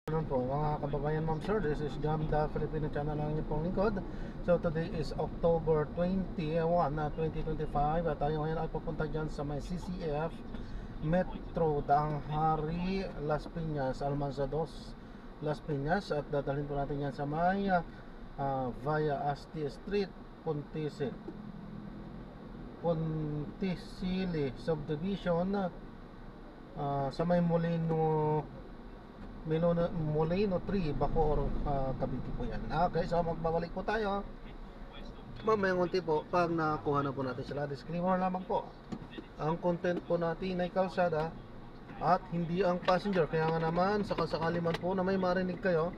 Ano po mga kababayan, ma'am sir, this is Jam the Filipino channel ng inyong pong lingkod. So today is October 21, 2025 at tayo ngayon ay pupunta dyan sa may CCF Metro Daang Hari, Las Piñas, Almanza 2, Las Piñas, at dadalhin po natin yan sa may via Asti Street, Pontisili Subdivision, sa may Molino 3, Bacoor, Cavite po yan. Okay, so magbabalik po tayo mamayang unti po pag nakuha na po natin sila. Disclaimer lamang po, ang content po natin ay kalsada at hindi ang passenger. Kaya nga naman, sakasakali man po na may marinig kayo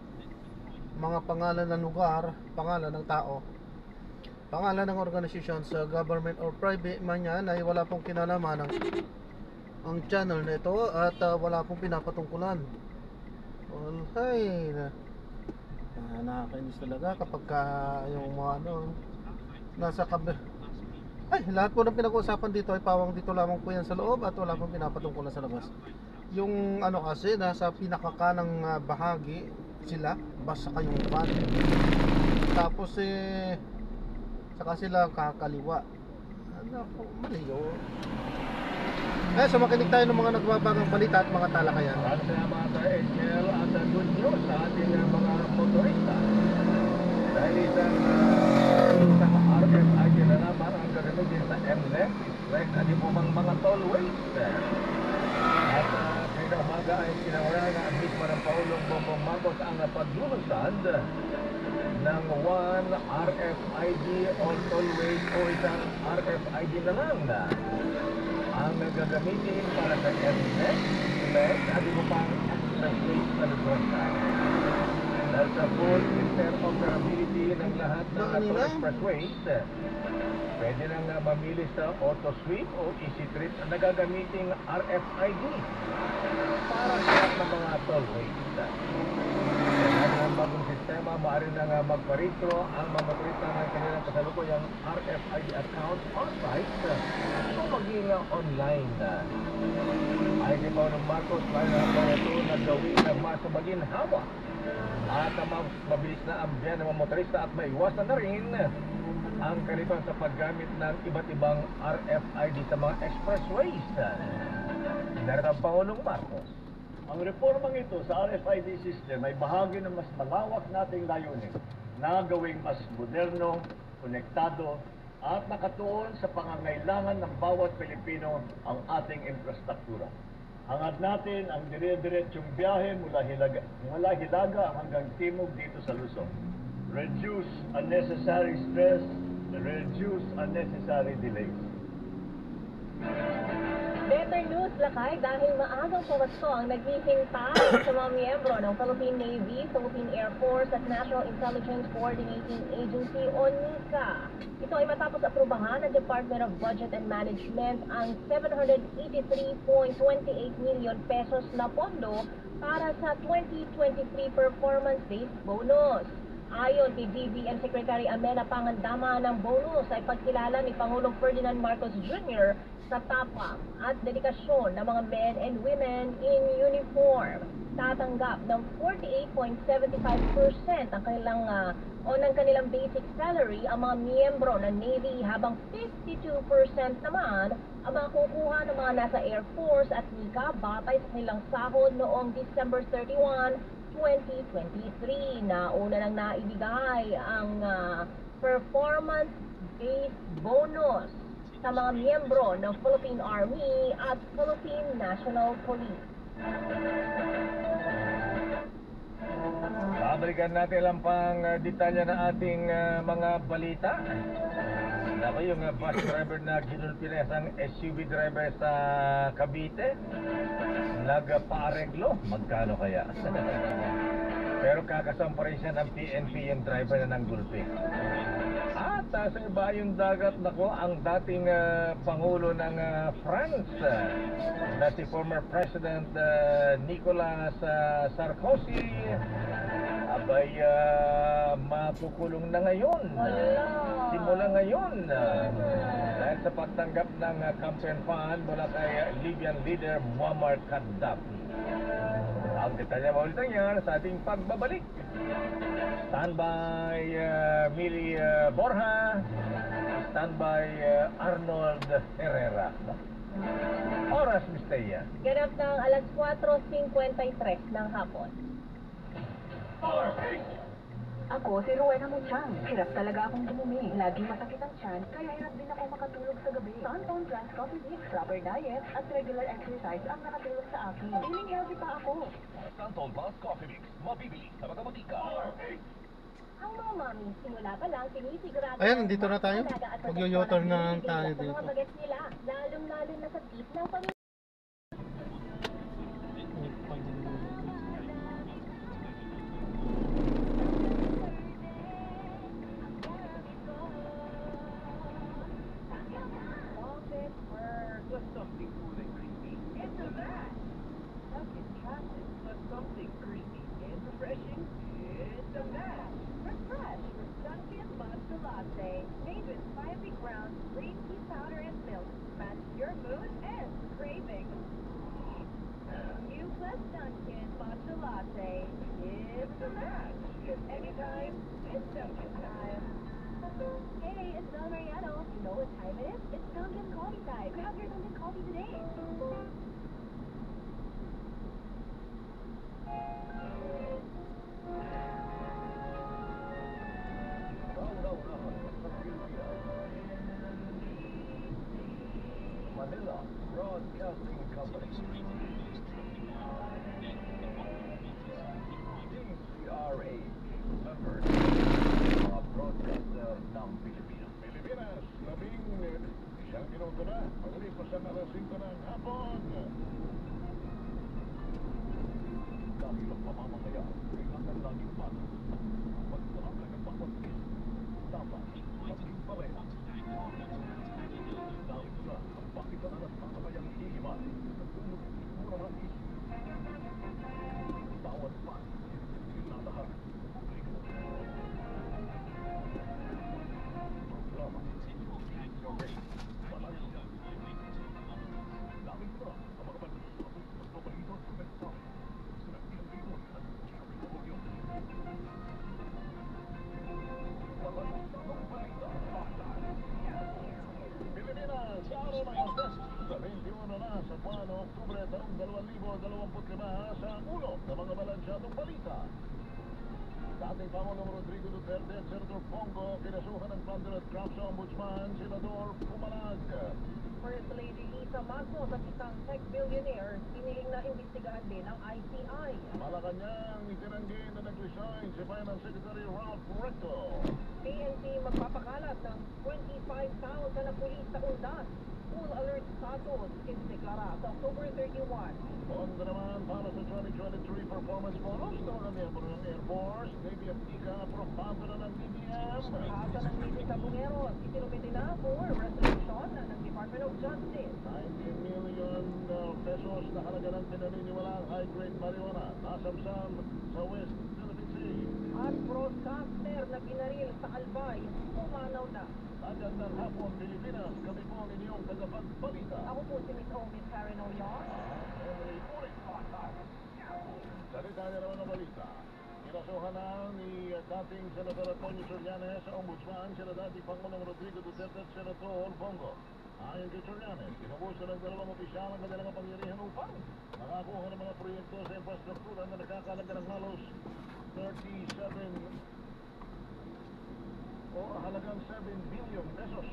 mga pangalan ng lugar, pangalan ng tao, pangalan ng organisasyon sa government or private man yan, ay wala pong kinalaman ang channel na ito at wala pong pinapatungkulan. Well, hey, nakakainis talaga kapag yung mga nasa ay, lahat po ng pinag-uusapan dito ay pawang dito lamang po yan sa loob at wala pong pinapatungkulan sa labas. Yung kasi nasa pinakakanang bahagi sila, basta kayong van, tapos saka sila kakaliwa. Ano, mali yun. So makinig tayo ng mga nagbabagang balita at mga talakayan. Salamat sa Angel at good news sa ating mga motorista. Dahil isang RFID na naman ang gagamitin sa MLEC, like na di po mga tollways. At kaya umaga ay kinawala na ang mismo ng Paulong Bongbong Marcos ang paglulusad ng 1 RFID on tollways o isang RFID na lang na ang gagamitin para sa MLEC, at iba pang expressway sa Luzon. Dahil sa full interoperability ng lahat ng expressways, pwede nang mamili sa auto sweep o easy trip na gagamiting RFID para sa mga tollways. Ang bagong sistema, maaari na magparehistro ang mga motorista ng kanilang kasalukuyang RFID account on-site o maging online. Ay kay Paulong Marcos, mayroon na ito na gawin na mas maginhawa at mabilis na ang biyan ng mga motorista at maiwasan na rin ang kalituhan sa paggamit ng iba't ibang RFID sa mga expressways. Narito ang Pangulong Marcos. Ang reformang ito sa RFID system ay bahagi ng mas malawak nating layunin na gawing mas moderno, konektado at nakatuon sa pangangailangan ng bawat Pilipino ang ating infrastruktura. Hangad natin ang dire-diretsyong biyahe mula Hilaga hanggang Timog dito sa Luzon. Reduce unnecessary stress, reduce unnecessary delays. Better news, Lakay, dahil maagang pumasko ang naghihintay sa mga miyembro ng Philippine Navy, Philippine Air Force at National Intelligence Coordinating Agency o NICA. Ito ay matapos aprubahan ng Department of Budget and Management ang 783.28 million pesos na pondo para sa 2023 performance-based bonus. Ayon kay DBM Secretary Amena Pangandaman, ng bonus ay pagkilala ni Pangulong Ferdinand Marcos Jr. sa tapang at dedikasyon ng mga men and women in uniform. Tatanggap ng 48.75% ang ng kanilang basic salary ang mga miyembro ng Navy, habang 52% naman ang mga kukuha ng mga nasa Air Force at NICA batay sa kanilang sahod noong December 31, 2023. na una nang naibigay ang performance-based bonus sa mga miyembro ng Philippine Army at Philippine National Police. Babalikan natin lang pang detalye ng ating mga balita. Ako yung bus driver na ginulpi na isang SUV driver sa Cavite, nagpa-areglo. Magkano kaya? Pero kakasama rin siya ng PNP yung driver na nanggulpi. At sa ibayong dagat, nako, ang dating Pangulo ng France na si former President Nicolas Sarkozy, abay makukulong na ngayon. Simula ngayon dahil sa pagtanggap ng campaign fund mula kay Libyan leader Muammar Gaddafi. Ang detalye mga ulit sa ating pagbabalik. Standby Mili Borja. Standby Arnold Herrera. No? Oras, Miss Teya. Ganap ng alas 4:53 ng hapon. Ako, si Rowena Muchang. Hirap talaga akong dumumi. Laging masakit ang tiyan, kaya hirap din ako makatulog sa gabi. Suntown Plus Coffee Mix, proper diet, at regular exercise ang nakatulog sa akin. Feeling healthy pa ako. Santon Plus Coffee Mix. Mabibili sa mga butika. Ang mga mami, simula pa lang sinisigurado. Ayan, nandito na tayo. Mag-u-turn na lang tayo Sa dito. mga bagets nila, lalong-lalo na sa tip ng pamilya. Plus something cool and creamy. It's a match. Something chocolate plus something creamy and refreshing. It's a match. Refresh with Dunkin' Matcha Latte, made with finely ground green tea powder and milk. Match your mood and craving. New plus Dunkin' Matcha Latte. It's a match. It's anytime, it's Dunkin' time. Hey, it's Del Mariano. You know what time it is? It's Dunkin' Coffee time. Grab your Dunkin' Coffee today. Manila Broadcasting Company. DCRA, member of Broadcaster ng Pilipinas. Pilipinas, labing isang minuto na. Paglipas ang alas 5 ng hapon. Dahil ang pamamamaya, kailangan laging bata. Magdalaga ng bawat isa. Dapat maging pareha. Dahil sa ang pakitaan at mamamayang hihimay sa tulog ng mga isip. Bawat pan, sinalahan, publiko. Programa, DCRA, Malayo. Dahil sa ang mga magbabalito at komentaryo sa nagpilanggiton at Cherry Audio. Pagkakasabang balita Pilipinas, sa araw ng Martes, sa 21 na sa buwan ng Oktubre taong 2025 sa ulo ng mga balansyadong balita. Dating Pangulong Rodrigo Duterte at Senator Bongo kinasuhan ng Plunder at Corruption Ombudsman, Senador Pumalag. First Lady Lisa Magnos at isang tech billionaire, piniling na imbestigahan din ng ICI. Malacanang itinanggi na nag-resign si Finance Secretary Ralph Recto. PNP magpapakalat ng 25,000 na pulis sa undas. Full alert status isineklara sa October 31. Onda naman para sa 2023 performance bonus ng mga miyembro ng Air Force, Navy at Ika, aprobado na ng DBM. Asa ng Navy sa Bungeros, itinumiti na for resolution ng Department of Justice. 90 million pesos na halaga ng pinaniniwalang high-grade marijuana nasamsam sa West Philippine Sea. At broadcaster na binaril sa Albay, pumanaw na. Agad ng hapon, Pilipinas, kami po ang inyong tagapagbalita. Ako po si Miss Omis Karen Oyon. Henry Urit. Salita niya naman ng balita. Kinasuhan na ni dating Senator Antonio Trillanes sa Ombudsman, sila dating Pangulong Rodrigo Duterte at Senator Bongo. Ayon kay Trillanes, pinubusan ng dalawang opisyal ang kanilang kapangyarihan upang makakuha ng mga proyekto sa infrastruktura na nakakalaga ng halos 37 o halagang 7 billion pesos.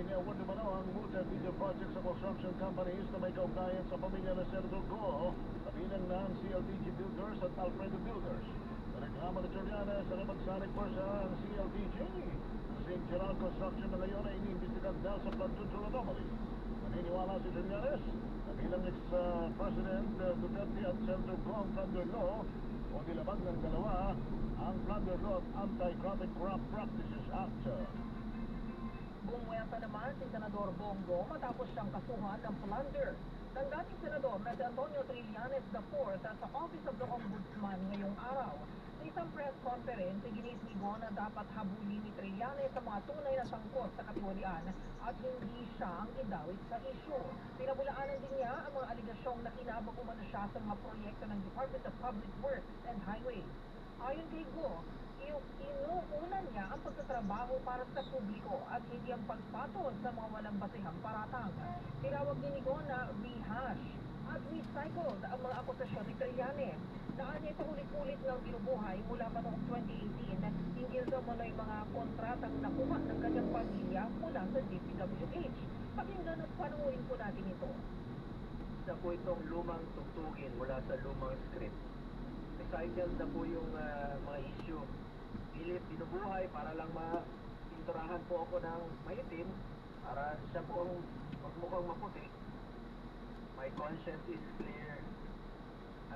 Ini-award naman ang multi-billion project sa construction companies na may kaugnayan sa pamilya ng Senator Go, kabilang na ang CLDG Builders at Alfredo Builders. Nareklamo ni Trillanes sa kapagsanig pa sa ang CLDG. St. Gerald Construction na ngayon ay iniimbestigan dahil sa flood control anomaly. Naniniwala si Trillanes na bilang ex-President Duterte at Senator Go ang plunder law o nilabag ng dalawa ang plunder law at Anti-Corrupt Practices Act. Bumuwenta naman si Senador Bongo matapos siyang kasuhan ng plunder ng dating senador na si Antonio Trillanes IV sa Office of the Ombudsman ngayong araw. Sa isang press conference, ginis ni Go na dapat habulin ni Trillanes sa mga tunay na sangkot sa katiwalian at hindi siya ang idawit sa isyu. Pinabulaanan din niya ang mga aligasyong nakinabang umano siya sa mga proyekto ng Department of Public Works and Highways. Ayon kay Go, inuunan niya ang pagtatrabaho para sa publiko at hindi ang pagpatol sa mga walang basehang paratang. Tinawag din ni Go na rehash at recycled ang mga akusasyon ni Trillanes. Daan niya ito ulit-ulit ng binubuhay mula pa noong 2018 hinggil sa mga mga kontratang nakuha ng kanyang pamilya mula sa DPWH. Pakinggan at panoorin po natin ito. Isa po itong lumang tugtugin mula sa lumang script. Recycled na po yung mga issue. Pilit binubuhay para lang mapinturahan po ako ng maitim para siya po ang magmukhang maputi. My conscience is clear.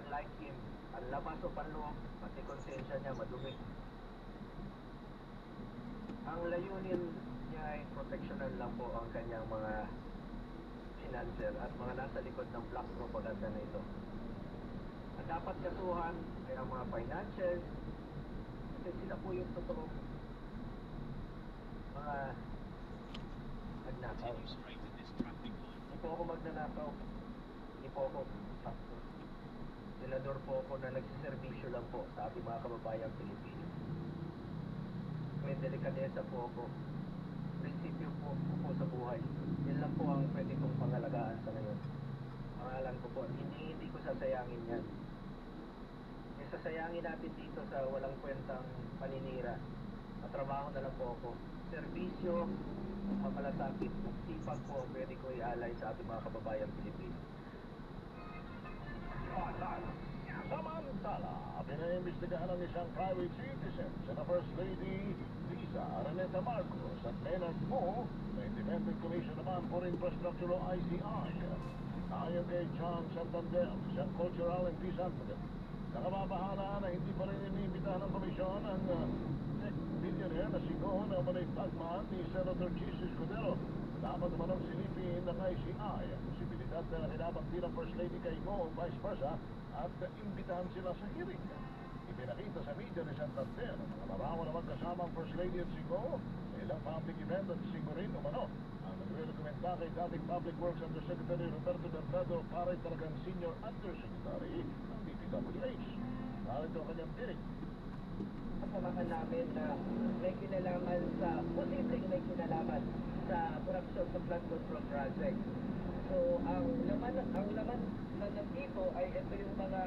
Unlike him, ang labas o panloob, pati konsensya niya madumi. Ang layunin niya ay proteksyonan lang po ang kanyang mga financer at mga nasa likod ng black propaganda na ito. Ang dapat kasuhan ay ang mga financiers kasi sila po yung totoo mga magnakaw. Hindi po ako magnanakaw. Hindi po ako sakto. Senador po ako na nagsiservisyo lang po sa ating mga kababayang Pilipino. May delikadesa po ako. Prinsipyo po sa buhay. Yan lang po ang pwede kong pangalagaan sa ngayon. Pangalan ko po. Hindi ko sasayangin yan. Sasayangin natin dito sa walang kwentang paninira. Matrabaho na lang po ako. Serbisyo, mamalasakit, sipag po pwede ko ialay sa ating mga kababayang Pilipino. Samantala, pinaimbestigahan ng isang private citizen sa First Lady Lisa Araneta Marcos at Leonard Mo na Independent Commission naman for Infrastructure o ICI. Ayon kay John Santander, isang cultural and peace advocate, nakababahala na hindi pa rin inimbitahan ng komisyon ang tech billionaire na si Go na manay flagman ni Senator Jesus Cordero. Dapat naman ang silipin ng ICI ang posibilidad na nakinabang bilang First Lady kay Go o vice versa at imbitahan sila sa hearing. Ipinakita sa media ni Santander ang mga larawan naman kasamang First Lady at si Go sa ilang public event at sigurin umano ang nagre-rekomenda kay dating Public Works Undersecretary Roberto Mercado para talagang Senior Undersecretary ng DPWH. Narito ang kanyang tinig. Kasamahan namin na may kinalaman sa, posibleng may kinalaman sa korupsyon sa flood control project. So, ang laman ng dito ay ito yung mga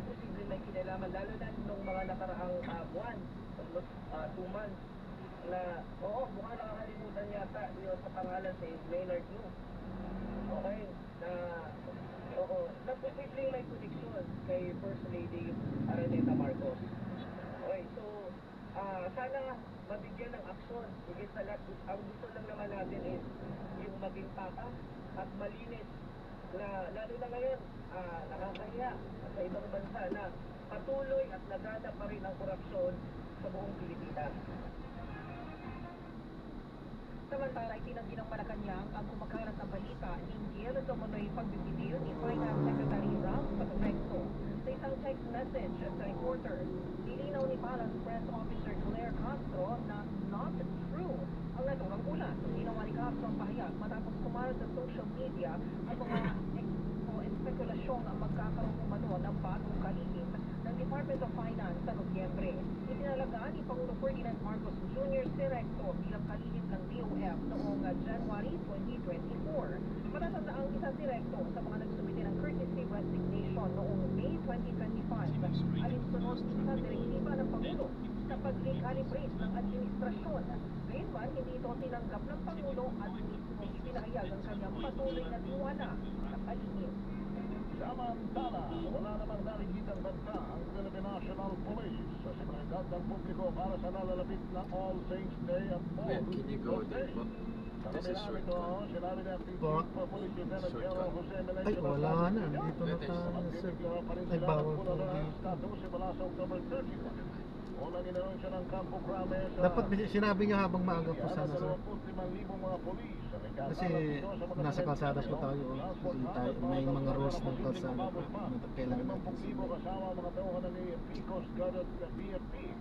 posibleng may kinalaman, lalo na nung mga nakaraang buwan, 2 months, na, mukha nakakalimutan yata yun sa pangalan si Leonard Yu. Okay, na posibleng may connection kay First Lady Araneta Marcos. Okay, so, sana mabigyan ng aksyon. Higit sa lahat, ang gusto lang naman natin is yung maging patas at malinis na lalo na ngayon, nakakahiya sa ibang bansa na patuloy at nagana pa rin ang korupsyon sa buong Pilipinas. Samantala, itinanggi ng Malacanang ang kumakalat na balita hinggil sa manoy pagbibitiw ni Finance Secretary Ralph Patrecto. Sa isang text message sa reporter, nilinaw ni Palace Press Officer Claire Castro na not true ang naturang ulat. Ginawa ni Castro ang pahayag matapos kumalat sa social media ang mga espekulasyon ang magkakaroon umano ng bagong kalihim ng Department of Finance sa Nobyembre. Itinalagaan ni Pangulo Ferdinand Marcos Jr. si Recto bilang kalihim ng DOF noong January 2024. Matatasaang isa si Recto sa mga nagsumite ng courtesy resignation noong May 2025 alinsunod sa direktiba ng Pangulo sa pag-recalibrate ng administrasyon. Gayunman, hindi ito tinanggap ng Pangulo at mismo ipinahayag ang kanyang patuloy na tiwala sa kalihim. Samantala, wala namang naligitang banta ang Philippine National Police sa seguridad ng publiko para sa nalalapit na All Saints Day at All Ben, can you go there, po? Sa This is kabila short nito, cut. sinabi ni Acting Po? Chief of Police Lieutenant General Jose Ay, Melencio wala nga na. Dito That is- naka-set. Nagbibigla pa rin Ay, sila ng bawal po pula na dito. status simula sa October 31. Unang inanunsyo ng Campo Crame sa Dapat sinabi niyo habang maaga po sana, sir. 25,000 mga polis ang ikakabang Kasi dito sa mga nasa kalsada po tayo. transport Hindi tayo, hub, may mga rules ng posibleng kalsada po. mababa. Kailangan natin 50,000 kasama ang mga tauhan ng AFP, Coast Guard at BFP.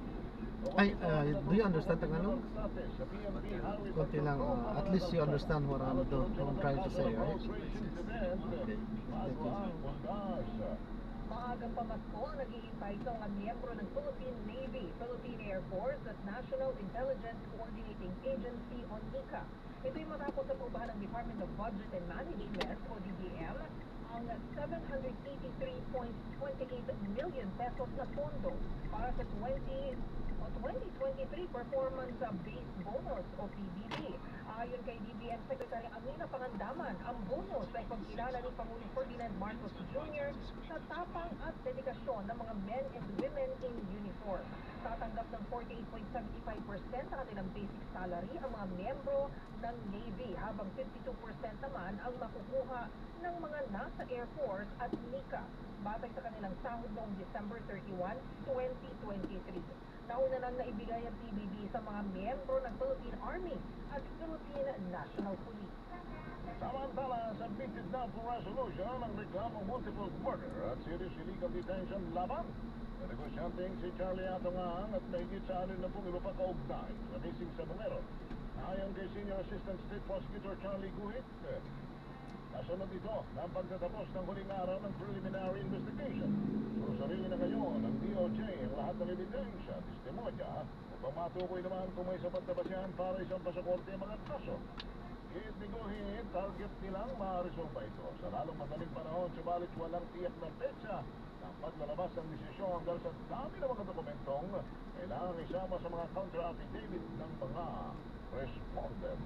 Ay, do you understand Tagalog? Konti lang, at least you understand what I'm trying to say, right? Okay, thank you. Maagang pamasko ang naghihintay sa mga miyembro ng Philippine Navy, Philippine Air Force at National Intelligence Coordinating Agency o NICA. Ito'y matapos sa prubahan ng Department of Budget and Management o DBM ang 783.28 million pesos na pondo para sa 2023 Performance Based Bonus o PBB. Ayon kay DBM Secretary Amina Pangandaman, ang bonus ay pagkilala ni Pangulong Ferdinand Marcos Jr. sa tapang at dedikasyon ng mga men and women in uniform. Tatanggap ng 48.75% sa kanilang basic salary ang mga miyembro ng Navy, habang 52% naman ang makukuha ng mga nasa Air Force at NICA, batay sa kanilang sahod noong December 31, 2023. Nauna nang naibigay ang PBB sa mga miyembro ng Philippine Army at Philippine National Police. Samantala, submitted na po resolution ang reklamo multiple murder at serious illegal detention laban. Negosyanteng si Charlie Atongang at mahigit sa 60 iba pa kaugnay sa missing sa Bungero. Ayon kay Senior Assistant State Prosecutor Charlie Guhit, kasunod ito ng pagtatapos ng huling araw ng preliminary investigation. Susuriin na ngayon ng DOJ ang lahat ng ebidensya, testimonya, upang matukoy naman kung may sapat na basihan para isang pasakorte ang mga kaso. Itiguhin, target nilang ma-resolve ito sa lalong madaling panahon, subalit walang tiyak na petsa ng paglalabas ng desisyon dahil sa dami ng mga dokumentong kailangang isama sa mga counter-affidavit ng mga respondent.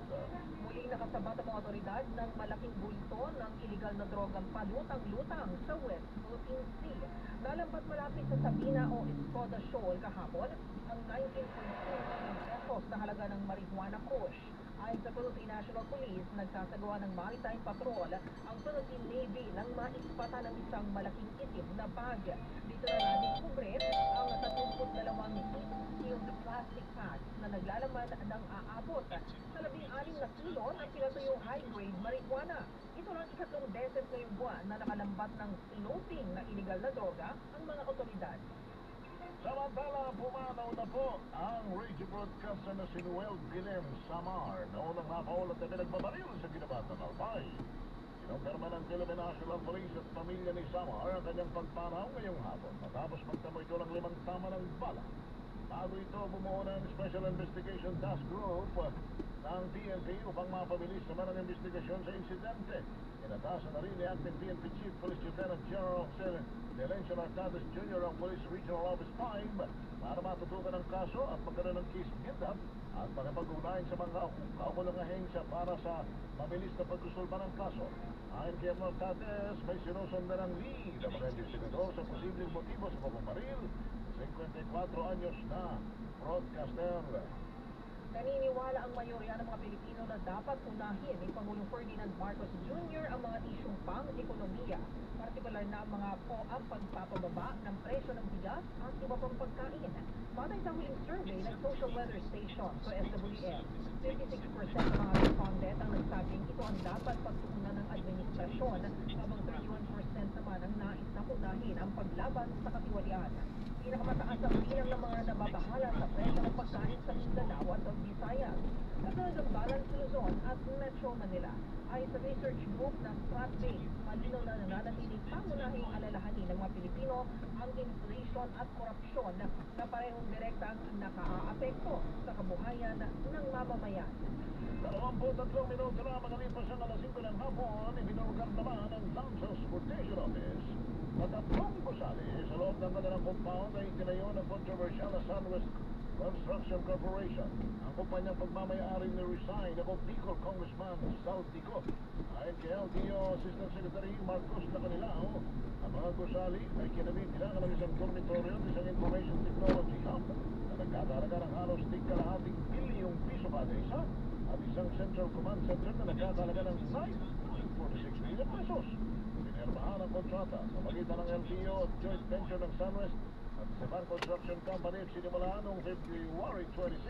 Muling nakasabat ang mga otoridad ng malaking bulto ng iligal na drogang palutang-lutang sa West Philippine Sea. Nalambat malapit sa Sabina o Escoda Shoal kahapon ang 19.2 million pesos na halaga ng marijuana kush. Ayon sa Philippine National Police, nagsasagawa ng maritime patrol ang Philippine Navy nang maispatan ng isang malaking itim na bag. Dito na nadiskubre ang 32 sealed plastic packs na naglalaman ng aabot sa 16 na kilo ng pinatuyong high-grade marijuana. Ito lang ikatlong beses ngayong buwan na nakalambat ng floating na iligal na droga ang mga otoridad. Samantala, pumanaw na po ang radio broadcaster na si Noel Guilhem Samar na unang napaulat na pinagbabaril sa ginabat ng Albay. Kinumpirma ng Philippine National Police at pamilya ni Samar ang kanyang pagpanaw ngayong hapon matapos magtamo ito ng 5 tama ng bala. Bago ito, bumuo ng Special Investigation Task Group ng PNP upang mapabilis naman ang investigasyon sa insidente. Inatasan na rin ni Acting PNP Chief Police Lieutenant General Jose Delencio Nartates Jr. ang Police Regional Office 5 para matutukan ang kaso at magkaroon ng case build-up at makipag-ugnayan sa mga kaukulang ahensya para sa mabilis na pagkusulba ng kaso. Ayon kay Nartates, may sinusundan ng lead ang mga investigador sa posibleng motibo sa pagpaparil. 54 anyos na broadcaster. Naniniwala ang mayorya ng mga Pilipino na dapat unahin ni Pangulong Ferdinand Marcos Jr. ang mga isyong pang-ekonomiya, partikular na ang mga ang pagpapababa ng presyo ng bigas at iba pang pagkain. Batay sa huling survey ng Social Weather Station sa SWS, 56% ng mga respondent ang nagsabing ito ang dapat pagtuunan ng administrasyon, habang 31% naman ang nais na unahin ang paglaban sa katiwalian. Pinakamataas ang bilang ng mga nababahala sa presyo ng pagkain sa Mindanao at Visayas, kasunod ng Balance Luzon at Metro Manila. Ayon sa research group ng Stratbase, malinaw na nananatiling pangunahing alalahanin ng mga Pilipino ang inflation at korupsyon na parehong direktang nakaaapekto sa kabuhayan ng mamamayan. 23 minuto na makalipas ang alas 5 ng hapon, ibinulgar naman ang Lanza Transportation Office na 3 gusali sa loob ng kanilang compound ay itinayo ng controversial na Sunwest Construction Corporation. Ang kumpanyang pagmamayari ni resign ako Bicol Congressman Saltico. Ayon kay LTO Assistant Secretary Marcos Lacanilao, ang mga gusali ay kinabibilangan ng isang dormitoryo at isang information technology hub na nagkakaraga ng halos tig-kalahating bilyong piso kada isa at isang central command center na nagkakalaga ng 9.46 million pesos. Pinirmahan ang kontrata sa pagitan ng LTO at joint venture ng Sunwest Seban Construction Company sinimulaan noong February 26,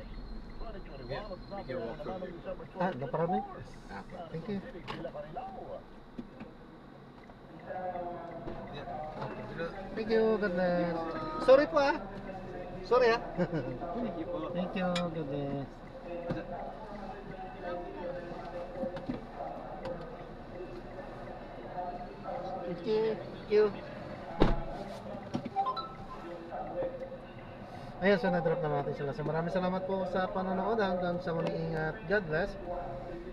2021 at nabuo naman noong December 2024. naparami? Okay, thank you. Sa City, Villa Canilao. Thank you, God bless. Sorry po ah. Sorry ah. Thank you po. Thank you, God bless. Thank you. Thank you. Ayun, so na-drop na natin sila. So maraming salamat po sa panonood. Hanggang sa muli, ingat. God bless.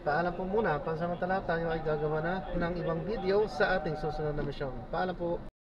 Paalam po muna. Pansamantala tayo ay gagawa na ng ibang video sa ating susunod na misyon. Paalam po.